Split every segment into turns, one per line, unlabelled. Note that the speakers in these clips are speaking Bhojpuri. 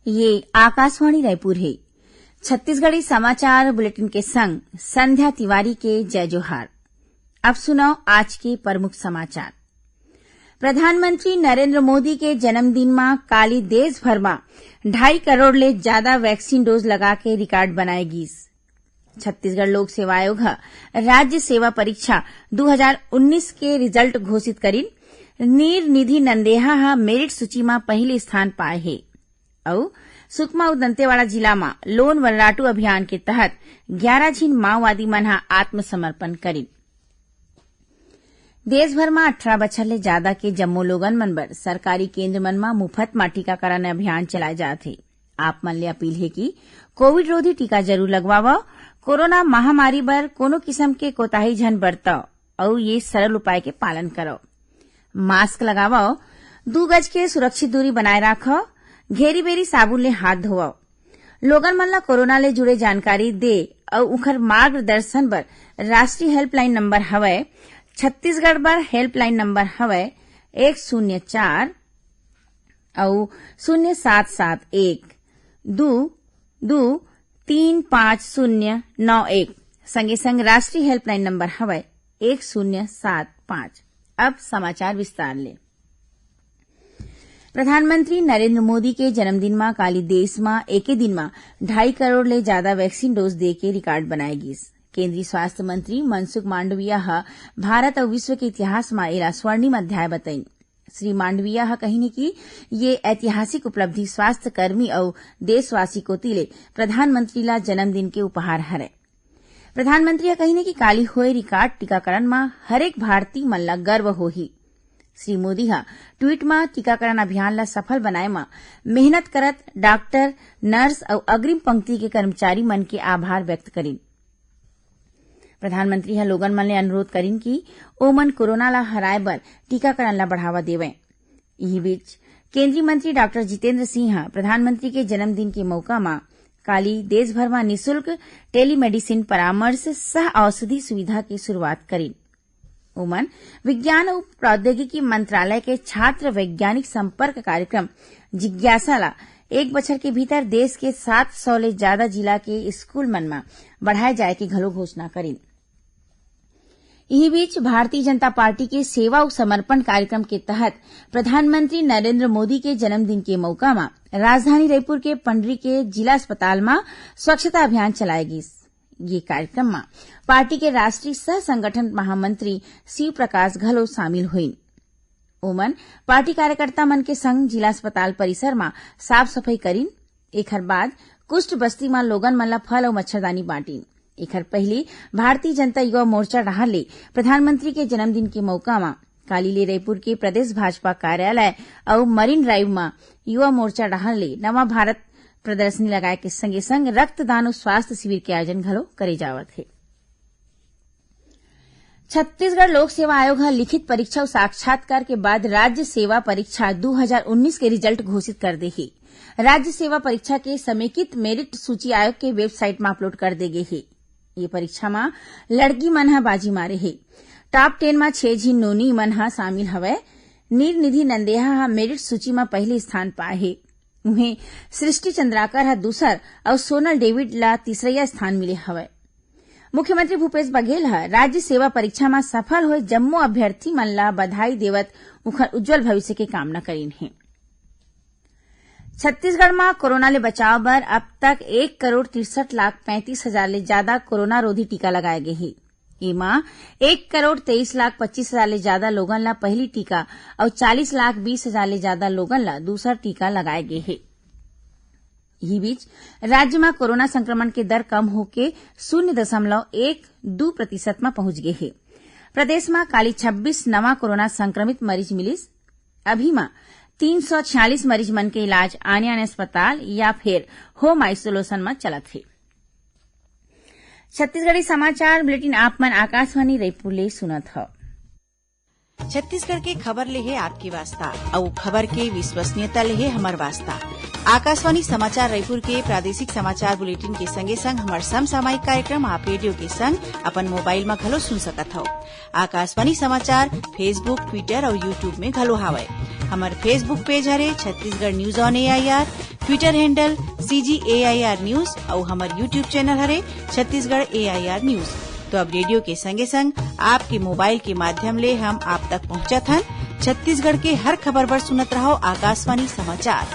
ये आकाशवाणी रायपुर है। छत्तीसगढ़ी समाचार बुलेटिन के संग संध्या तिवारी के जय जोहार। अब सुनाओ आज के प्रमुख समाचार। प्रधानमंत्री नरेंद्र मोदी के जन्मदिन में काली देश भर में 2.5 करोड़ ले ज्यादा वैक्सीन डोज लगा के रिकॉर्ड बनाएगी। छत्तीसगढ़ लोक सेवा आयोग राज्य सेवा परीक्षा 2019 के रिजल्ट घोषित करीन। नीर निधि नंदेहा मेरिट सूची में पहले स्थान पाए है और सुकमा और दंतेवाड़ा जिला में लोन वर्राटू अभियान के तहत 11 झीन माओवादी मन आत्मसमर्पण करीन। देश भर में 18 बछर ले ज्यादा के जम्मो लोगन मन बर सरकारी केंद्र मन में मुफ्त में टीकाकरण अभियान चलाए जात हे। आप मन ले अपील है कि कोविड रोधी टीका जरूर लगवाओ। कोरोना महामारी बर कोनो किस्म के कोताही झन बरतो और ये सरल उपाय के पालन करो। मास्क लगाओ, 2 गज के सुरक्षित दूरी बनाए रखो, घेरी बेरी साबुन ले हाथ धोवो। लोगन मन ला कोरोना ले जुड़े जानकारी दे और उखर मार्गदर्शन बर राष्ट्रीय हेल्पलाइन नंबर हवय। छत्तीसगढ़ बर हेल्पलाइन नंबर हवय 104 और 0771 22359091। संगे संग राष्ट्रीय हेल्पलाइन नंबर हवय 1075। अब समाचार विस्तार ले। प्रधानमंत्री नरेंद्र मोदी के जन्मदिन में काली देश में एके दिन में 2.5 करोड़ ले ज्यादा वैक्सीन डोज दे के रिकॉर्ड बनाएगी। केंद्रीय स्वास्थ्य मंत्री मनसुख मांडविया भारत और विश्व के इतिहास में एला स्वर्णिम अध्याय बताई। श्री मांडविया कहिनी कि ये ऐतिहासिक उपलब्धि स्वास्थ्य कर्मी और देशवासी को तिले प्रधानमंत्री ला जन्मदिन के उपहार हरे। प्रधानमंत्री कहिनी कि काली होए रिकॉर्ड टीकाकरण में हरेक भारतीय मन ला गर्व होही। श्री मोदी ट्वीट में टीकाकरण अभियान ला सफल बनाए में मेहनत करत डॉक्टर, नर्स और अग्रिम पंक्ति के कर्मचारी मन के आभार व्यक्त करीन। प्रधानमंत्री लोगन मन ले अनुरोध करीन कि ओमन कोरोना ला हराए बर टीकाकरण ला बढ़ावा देवें। इही बीच केंद्रीय मंत्री डॉक्टर जितेंद्र सिंह प्रधानमंत्री के जन्मदिन के मौका में काली देश भर में निःशुल्क टेलीमेडिसिन परामर्श सह औषधि सुविधा की शुरुआत करीन। ओमन विज्ञान और प्रौद्योगिकी मंत्रालय के छात्र वैज्ञानिक संपर्क कार्यक्रम जिज्ञासा ला 1 बछर के भीतर देश के 700 ले ज्यादा जिला के स्कूल मन में बढ़ाए जाए की घलो घोषणा करीन। इही बीच भारतीय जनता पार्टी के सेवा और समर्पण कार्यक्रम के तहत प्रधानमंत्री नरेंद्र मोदी के जन्मदिन के मौका में राजधानी रायपुर के पंडरी के जिला अस्पताल में स्वच्छता अभियान चलाएगी। ये कार्यक्रम में पार्टी के राष्ट्रीय सह संगठन महामंत्री शिव प्रकाश घलो शामिल हुईन। ओमन पार्टी कार्यकर्ता मन के संग जिला अस्पताल परिसर में साफ सफाई करीन। एखर बाद कुष्ठ बस्ती में लोगन मन ला फल और मच्छरदानी बांटीन। एखर पहले भारतीय जनता युवा मोर्चा डहार ले प्रधानमंत्री के जन्मदिन के मौका में काली ले रायपुर के प्रदेश भाजपा कार्यालय और मरीन ड्राइव में युवा मोर्चा डहार ले नवा भारत प्रदर्शनी लगाए के संगे संग रक्तदान और स्वास्थ्य शिविर के आयोजन घलो करे जावत है। छत्तीसगढ़ लोक सेवा आयोग लिखित परीक्षा और साक्षात्कार के बाद राज्य सेवा परीक्षा 2019 के रिजल्ट घोषित कर दे है। राज्य सेवा परीक्षा के समेकित मेरिट सूची आयोग के वेबसाइट में अपलोड कर दे गई है। ये परीक्षा में लड़की मन बाजी मारे है। टॉप 10 में 6 झीन नोनी मन शामिल हवय। नीर निधि नंदेहा मेरिट सूची में पहले स्थान पाए है। उन्हें सृष्टि चंद्राकर दूसर और सोनल डेविड ला तीसरा स्थान मिले हवय। मुख्यमंत्री भूपेश बघेल राज्य सेवा परीक्षा में सफल हुए जम्मो अभ्यर्थी मन ला बधाई देवत उखर उज्जवल भविष्य के कामना करीन है। छत्तीसगढ़ में कोरोना ले बचाव बर अब तक 1,63,35,000 ले ज्यादा कोरोना रोधी टीका लगाए गए हैं। एमा 1,23,25,000 ले ज्यादा लोगन ला पहली टीका और 40,20,000 ले ज्यादा लोगन ला दूसरा टीका लगाए गए हैं। इसी बीच राज्य में कोरोना संक्रमण के दर कम होके 0.12% में पहुंच गए है। प्रदेश में काली 26 नवा कोरोना संक्रमित मरीज मिलिस। अभी में 346 मरीज मन के इलाज आने अस्पताल या फिर होम आइसोलेशन में चलत है। छत्तीसगढ़ी समाचार बुलेटिन आप मन आकाशवाणी रायपुर ले सुनत ह।
छत्तीसगढ़ के खबर ले है आपकी वास्ता और खबर के विश्वसनीयता ले है हमार वास्ता। आकाशवाणी समाचार रायपुर के प्रादेशिक समाचार बुलेटिन के संगे संग हमार समसामयिक कार्यक्रम आप रेडियो के संग अपन मोबाइल में घलो सुन सकत हो। आकाशवाणी समाचार फेसबुक, ट्विटर और यूट्यूब में घलो हावय। हमार फेसबुक पेज हरे Chhattisgarh news on AIR, Twitter handle CGAIR news और हमार यूट्यूब चैनल हरे छत्तीसगढ़ AIR न्यूज। तो अब रेडियो के संगे संग आपके मोबाइल के माध्यम ले हम आप तक पहुंचत हन। छत्तीसगढ़ के हर खबर पर सुनत रहो आकाशवाणी समाचार।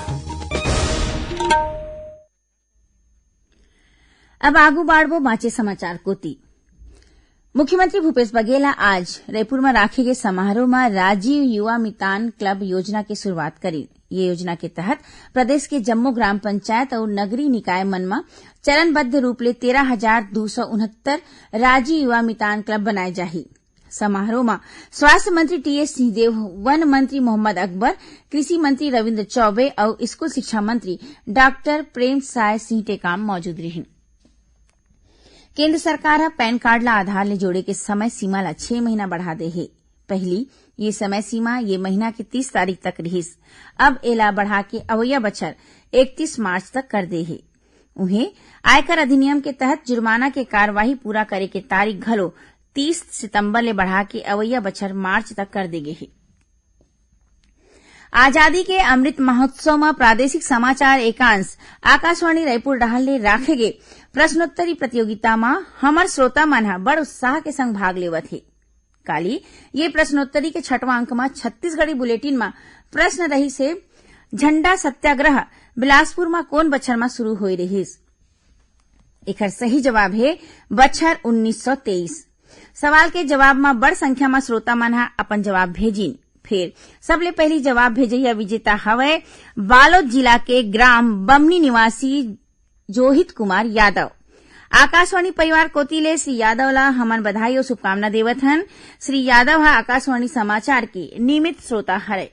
अब आगू बाढ़बो बाँचे समाचार कोती। मुख्यमंत्री भूपेश बघेल आज रायपुर में राखे गए समारोह में राजीव युवा मितान क्लब योजना की शुरूआत करी। ये योजना के तहत प्रदेश के जम्मो ग्राम पंचायत और नगरीय निकाय मन में चरणबद्ध रूप ले 13,269 राजीव युवा मितान क्लब बनाए जाही। समारोह में स्वास्थ्य मंत्री TS सिंहदेव, वन मंत्री मोहम्मद अकबर, कृषि मंत्री रविन्द्र चौबे और स्कूल शिक्षा मंत्री डॉक्टर प्रेम साय सिंह टेकाम मौजूद रही। केंद्र सरकार पैन कार्ड ला आधार ले जोड़े के समय सीमा ला 6 महीना बढ़ा दे है। पहली ये समय सीमा ये महीना की 30 तारीख तक रहीस। अब एला बढ़ा के अवैया बछर 31 मार्च तक कर दे है। उन्हें आयकर अधिनियम के तहत जुर्माना के कार्यवाही पूरा करे के तारीख घलो 30 सितंबर ले बढ़ा के अवैया बछर मार्च तक कर दे गए है। आजादी के अमृत महोत्सव में प्रादेशिक समाचार एकांश आकाशवाणी रायपुर डहल ले राखे गए प्रश्नोत्तरी प्रतियोगिता में हमर श्रोता मन ह बड़ उत्साह के संग भाग लेवत है। काली ये प्रश्नोत्तरी के 6वां अंक में छत्तीसगढ़ी बुलेटिन में प्रश्न रही से झंडा सत्याग्रह बिलासपुर में कोन बछर में शुरू होई रहीस। एकर सही जवाब है बछर 1923। सवाल के जवाब में बड़ संख्या में श्रोता मन ह अपन जवाब भेजिन। फिर सबले पहली जवाब भेजइया विजेता हवय बालोद जिला के ग्राम बमनी निवासी जोहित कुमार यादव। आकाशवाणी परिवार कोती ले श्री यादव ला हमन बधाई और शुभकामना देवत हन। श्री यादव हा आकाशवाणी समाचार के नियमित श्रोता हरे।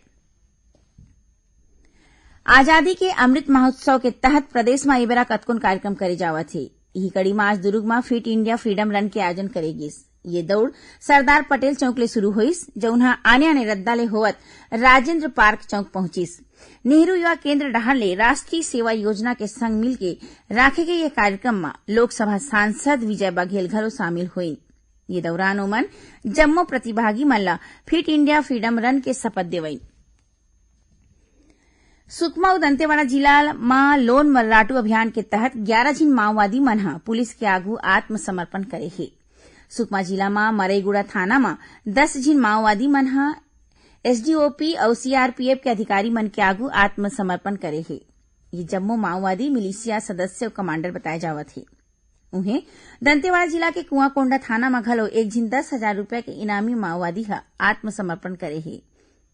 आजादी के अमृत महोत्सव के तहत प्रदेश में एबेरा कतकोन कार्यक्रम करे जावत है। यही कड़ी में आज दुर्ग में फिट इंडिया फ्रीडम रन के आयोजन करेगिस। ये दौड़ सरदार पटेल चौक ले शुरू हुईस, जौनहा आने आने रद्दा ले होवत राजेंद्र पार्क चौक पहुंचिस। नेहरू युवा केंद्र डहर ले राष्ट्रीय सेवा योजना के संग मिलके राखे गए ये कार्यक्रम में लोकसभा सांसद विजय बघेल घलो शामिल हुई। ये दौरान ओमन जम्मो प्रतिभागी मन ला फिट इंडिया फ्रीडम रन के शपथ देवई। सुकमा और दंतेवाड़ा जिला में लोन मर्राटू अभियान के तहत 11 झिन माओवादी मन ह पुलिस के आगू आत्मसमर्पण करे हे। सुकमा जिला में मरईगुड़ा थाना में 10 झिन माओवादी मन ह SDOP और CRPF के अधिकारी मन के आगू आत्मसमर्पण करे हे। ये जम्मो माओवादी मिलिशिया सदस्य और कमांडर बताए जावत है। उन्हें दंतेवाड़ा जिला के कुआकोंडा थाना में घलो एक झिन 10,000 रुपया के इनामी माओवादी ह आत्मसमर्पण करे हे।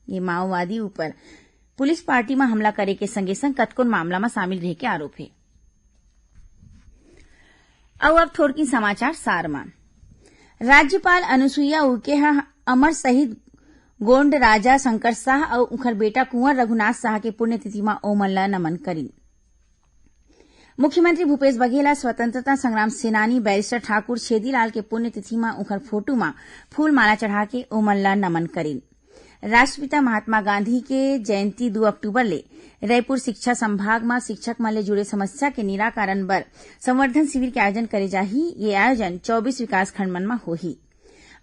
ये माओवादी ऊपर पुलिस पार्टी में हमला करे के संगे संग कतकोन मामला में शामिल रहे के आरोप है। अब थोड़की समाचार सार में राज्यपाल अनुसुईया उइके ह अमर शहीद गोंड राजा शंकर शाह और उनकर बेटा कुंवर रघुनाथ शाह के पुण्यतिथि में ओमन ला नमन करिन। मुख्यमंत्री भूपेश बघेल स्वतंत्रता संग्राम सेनानी बैरिस्टर ठाकुर छेदीलाल के पुण्यतिथि में उनकर फोटो में फूल माला चढ़ा के ओमन ला नमन करिन। राष्ट्रपिता महात्मा गांधी के जयंती 2 अक्टूबर ले रायपुर शिक्षा संभाग में शिक्षक मन ले जुड़े समस्या के निराकरण बर संवर्धन शिविर के आयोजन करे जाही। ये आयोजन 24 विकासखंड मन में होही।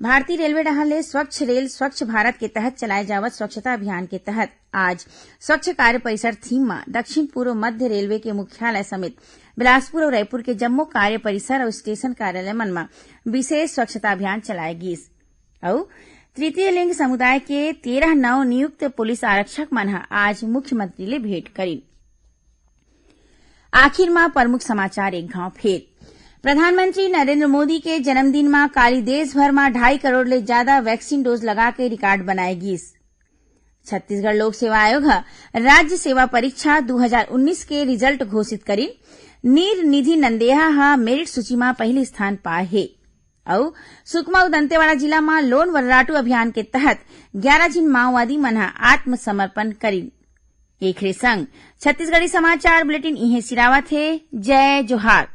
भारतीय रेलवे डहर ले स्वच्छ रेल स्वच्छ भारत के तहत चलाए जावत स्वच्छता अभियान के तहत आज स्वच्छ कार्य परिसर थीम में दक्षिण पूर्व मध्य रेलवे के मुख्यालय समेत बिलासपुर और रायपुर के जम्मो कार्य परिसर और स्टेशन कार्यालय मन में विशेष स्वच्छता अभियान चलाए गिस। और तृतीय लिंग समुदाय के 13 नव नियुक्त पुलिस आरक्षक मन ह आज मुख्यमंत्री ले भेंट करी। आखिर में प्रमुख समाचार एक घाव फेर। प्रधानमंत्री नरेंद्र मोदी के जन्मदिन में काली देश भर में 2.5 करोड़ ले ज्यादा वैक्सीन डोज लगा के रिकॉर्ड बनाएगी। छत्तीसगढ़ लोक सेवा आयोग राज्य सेवा परीक्षा 2019 के रिजल्ट घोषित करी। नीर निधि नंदेहा हा मेरिट सूची में पहले स्थान पाए है। और सुकमा और दंतेवाड़ा जिला में लोन वर्राटू अभियान के तहत 11 झिन माओवादी मन ह आत्मसमर्पण करी। एक संग छत्तीसगढ़ी समाचार बुलेटिन इहे सिरावत है। जय जोहार।